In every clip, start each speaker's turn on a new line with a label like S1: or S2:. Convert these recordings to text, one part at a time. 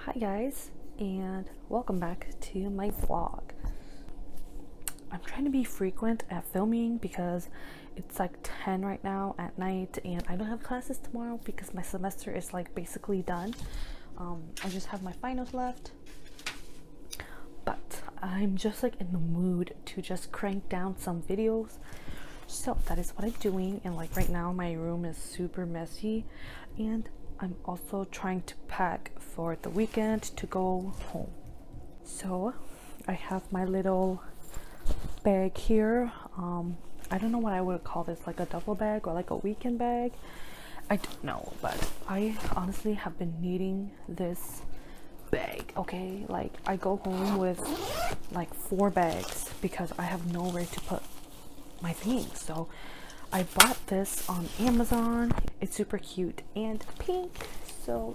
S1: Hi guys, and welcome back to my vlog. I'm trying to be frequent at filming because it's like 10 right now at night and I don't have classes tomorrow because my semester is like basically done. I just have my finals left, but I'm just like in the mood to just crank down some videos. So that is what I'm doing, and like right now my room is super messy and I'm also trying to pack for the weekend to go home. So I have my little bag here. I don't know what I would call this, like a duffel bag or like a weekend bag. I don't know, but I honestly have been needing this bag. Okay, like I go home with like 4 bags because I have nowhere to put my things. So I bought this on Amazon. It's super cute and pink, so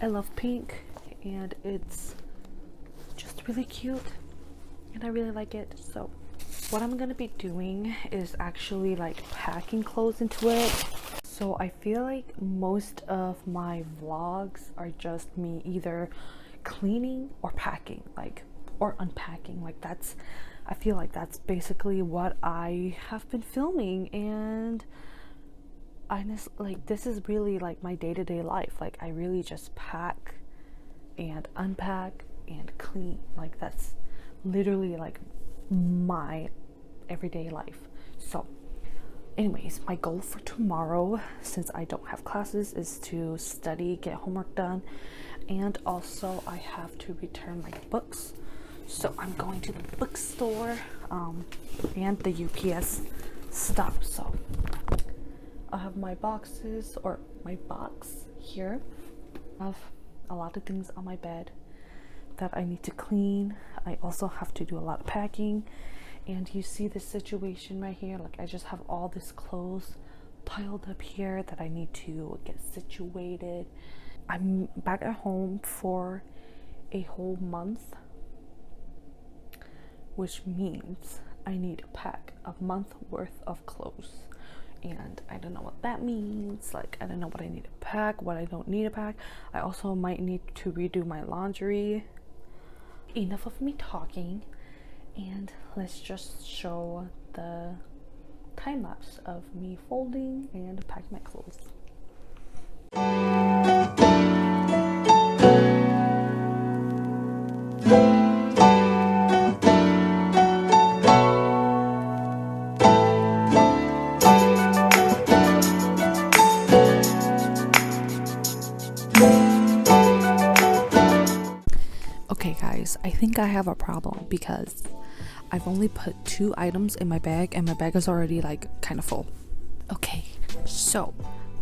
S1: I love pink and it's just really cute and I really like it. So what I'm gonna be doing is actually like packing clothes into it. So I feel like most of my vlogs are just me either cleaning or packing, like, or unpacking. Like I feel like that's basically what I have been filming, and honestly, like, this is really like my day-to-day life. Like I really just pack and unpack and clean. Like that's literally like my everyday life. So anyways, my goal for tomorrow, since I don't have classes, is to study, get homework done, and also I have to return my books. So I'm going to the bookstore and the UPS stop. So I have my boxes, or my box here. I have a lot of things on my bed that I need to clean. I also have to do a lot of packing, and you see this situation right here. Like I just have all this clothes piled up here that I need to get situated. I'm back at home for a whole month, which means I need to pack a month worth of clothes, and I don't know what that means. Like I don't know what I need to pack, what I don't need to pack. I also might need to redo my laundry. Enough of me talking, and let's just show the time lapse of me folding and packing my clothes. Okay guys, I think I have a problem because I've only put 2 items in my bag and my bag is already like kind of full. Okay, so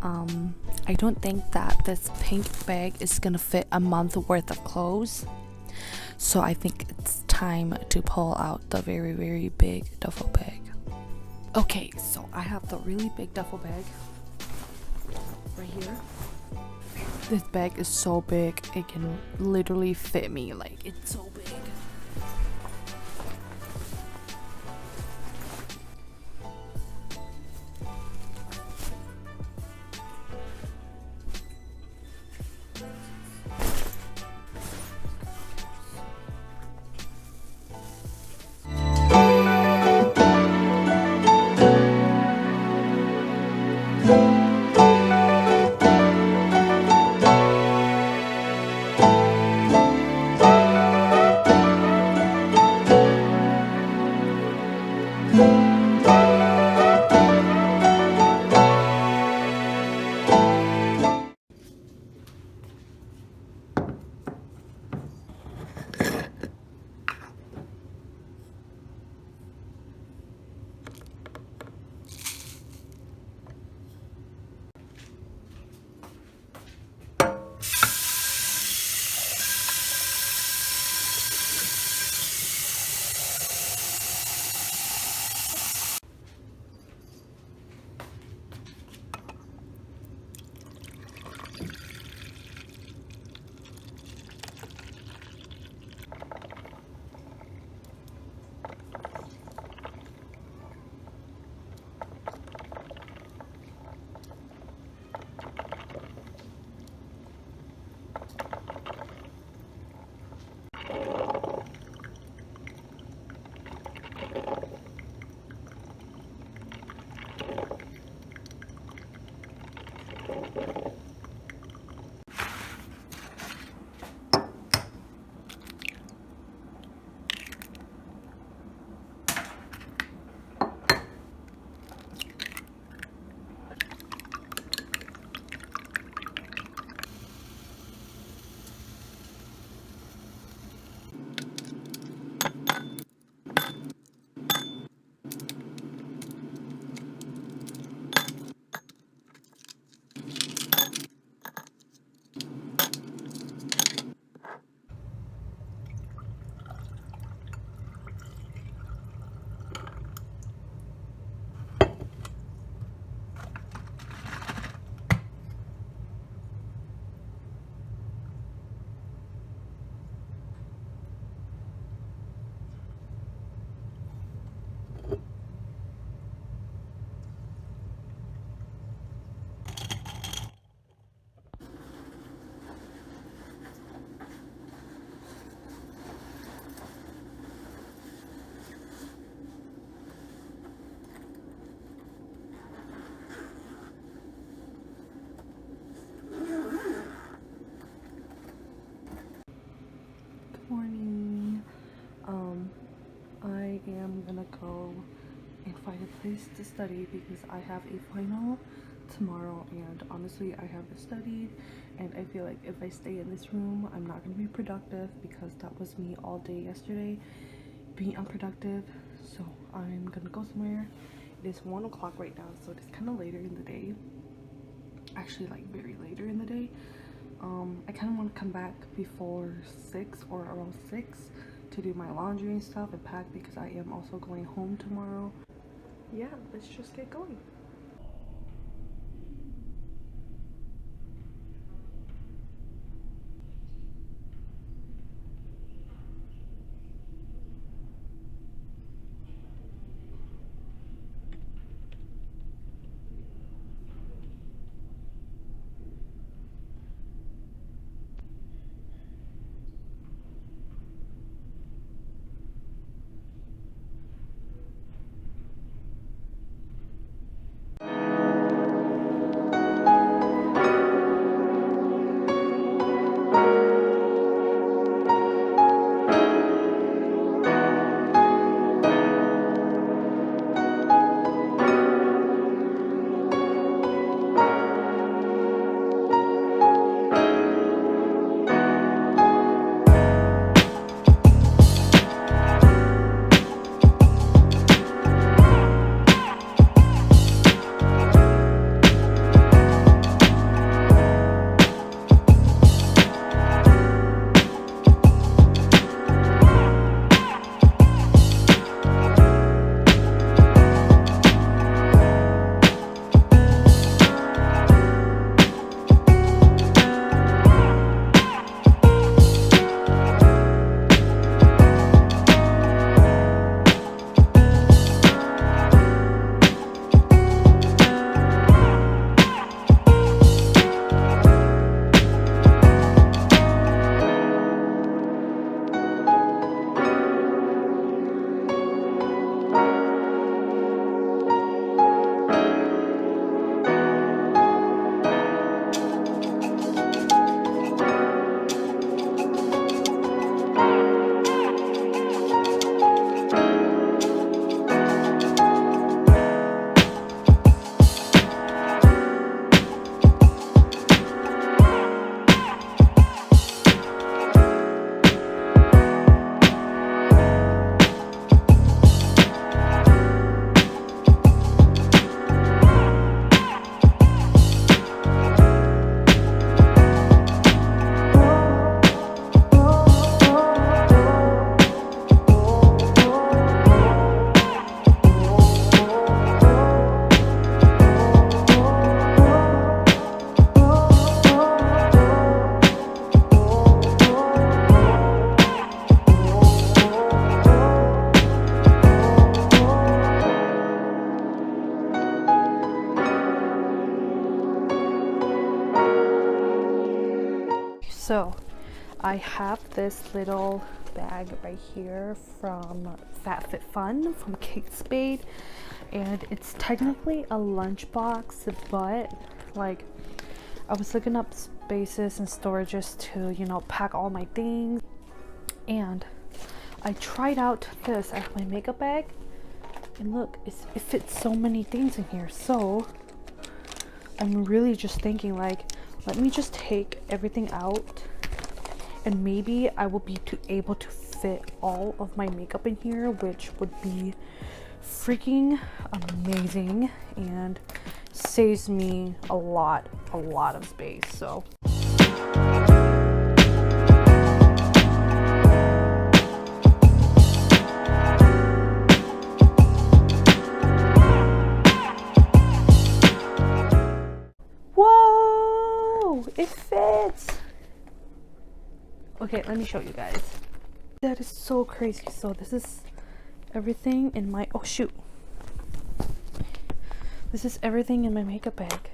S1: I don't think that this pink bag is gonna fit a month worth of clothes. So I think it's time to pull out the very, very big duffel bag. Okay, so I have the really big duffel bag right here. This bag is so big, it can literally fit me. Like it's so big. Morning. I am gonna go and find a place to study because I have a final tomorrow, and honestly I haven't studied, and I feel like if I stay in this room I'm not gonna be productive because that was me all day yesterday, being unproductive. So I'm gonna go somewhere. It is 1 o'clock right now, so it's kind of later in the day, actually like very later in the day. I kind of want to come back before 6 or around 6 to do my laundry and stuff and pack because I am also going home tomorrow. Yeah, let's just get going. So I have this little bag right here from FabFitFun from Kate Spade, and it's technically a lunchbox, but like I was looking up spaces and storages to, you know, pack all my things. And I tried out this. I have my makeup bag, and look, it fits so many things in here. So I'm really just thinking, like, let me just take everything out, and maybe I will be able to fit all of my makeup in here, which would be freaking amazing and saves me a lot of space. So whoa, it fits. Okay, let me show you guys. That is so crazy. So this is everything in my, oh shoot, this is everything in my makeup bag.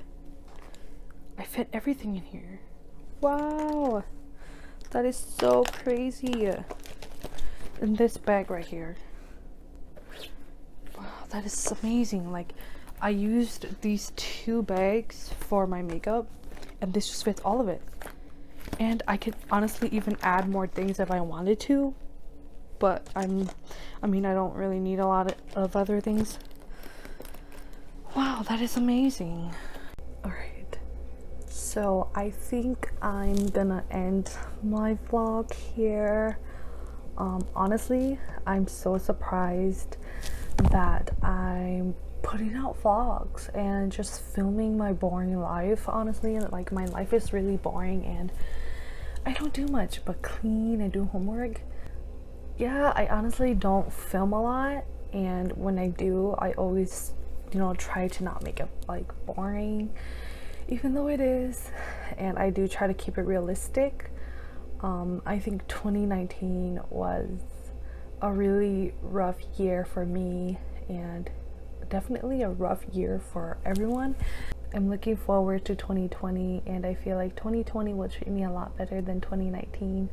S1: I fit everything in here. Wow, that is so crazy. In this bag right here. Wow, that is amazing. Like, I used these 2 bags for my makeup, and this just fits all of it. And I could honestly even add more things if I wanted to, but I mean, I don't really need a lot of other things. Wow, that is amazing. All right, so I think I'm gonna end my vlog here. Honestly, I'm so surprised that I'm putting out vlogs and just filming my boring life. Honestly, like, my life is really boring and I don't do much but clean and do homework. Yeah, I honestly don't film a lot, and when I do, I always, you know, try to not make it like boring, even though it is, and I do try to keep it realistic. I think 2019 was a really rough year for me, and definitely a rough year for everyone. I'm looking forward to 2020, and I feel like 2020 will treat me a lot better than 2019.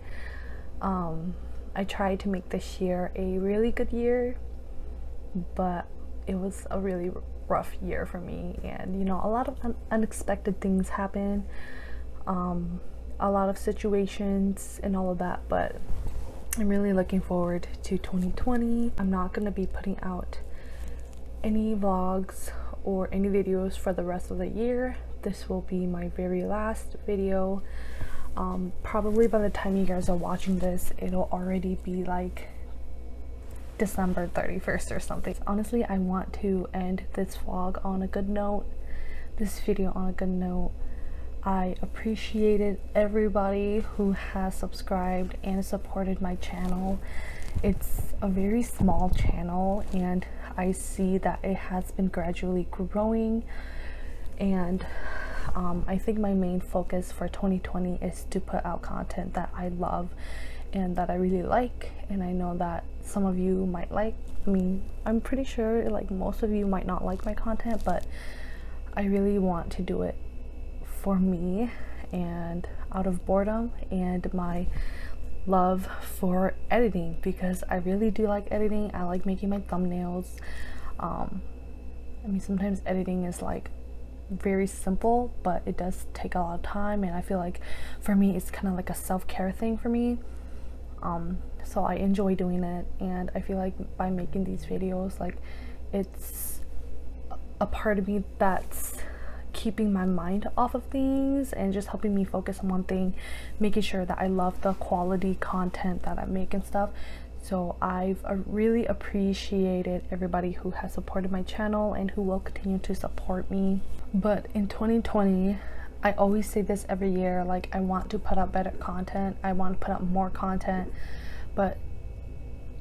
S1: I tried to make this year a really good year, but it was a really rough year for me, and you know, a lot of unexpected things happen, a lot of situations and all of that, but I'm really looking forward to 2020. I'm not going to be putting out any vlogs or any videos for the rest of the year. This will be my very last video. Probably by the time you guys are watching this, it'll already be like December 31st or something. Honestly, I want to end this vlog on a good note, this video on a good note. I appreciated everybody who has subscribed and supported my channel. It's a very small channel, and I see that it has been gradually growing, and I think my main focus for 2020 is to put out content that I love and that I really like, and I know that some of you might like. I mean, I'm pretty sure like most of you might not like my content, but I really want to do it for me and out of boredom and my love for editing, because I really do like editing. I like making my thumbnails. I mean, sometimes editing is like very simple, but it does take a lot of time, and I feel like for me it's kind of like a self-care thing for me. So I enjoy doing it, and I feel like by making these videos, like, it's a part of me that's keeping my mind off of things and just helping me focus on one thing, making sure that I love the quality content that I make and stuff. So I've really appreciated everybody who has supported my channel and who will continue to support me. But in 2020, I always say this every year, like, I want to put out better content, I want to put out more content, but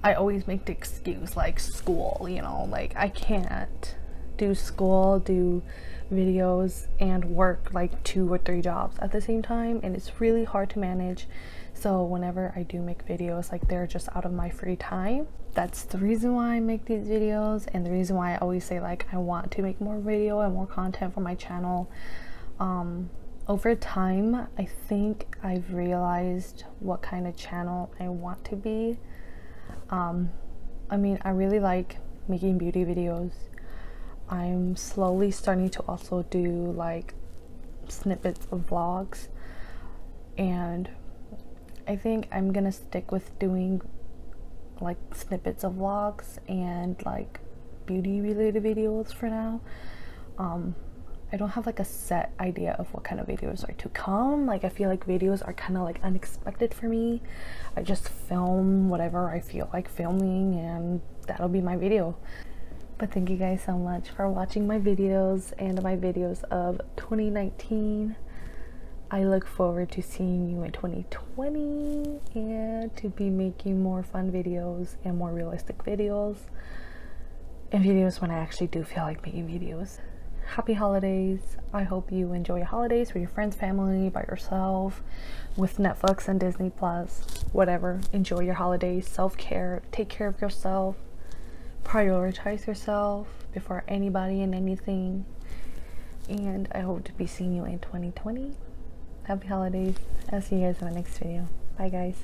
S1: I always make the excuse like school, you know, like I can't do school, do videos and work like 2 or 3 jobs at the same time, and it's really hard to manage. So whenever I do make videos, like, they're just out of my free time. That's the reason why I make these videos, and the reason why I always say like I want to make more video and more content for my channel. Over time, I think I've realized what kind of channel I want to be. I mean, I really like making beauty videos. I'm slowly starting to also do like snippets of vlogs, and I think I'm gonna stick with doing like snippets of vlogs and like beauty related videos for now. I don't have like a set idea of what kind of videos are to come. Like I feel like videos are kind of like unexpected for me. I just film whatever I feel like filming and that'll be my video. But thank you guys so much for watching my videos and my videos of 2019. I look forward to seeing you in 2020 and to be making more fun videos and more realistic videos and videos when I actually do feel like making videos. Happy holidays. I hope you enjoy your holidays with your friends, family, by yourself, with Netflix and Disney Plus, whatever. Enjoy your holidays, self-care, take care of yourself, prioritize yourself before anybody and anything. And I hope to be seeing you in 2020. Happy holidays. I'll see you guys in the next video. Bye guys.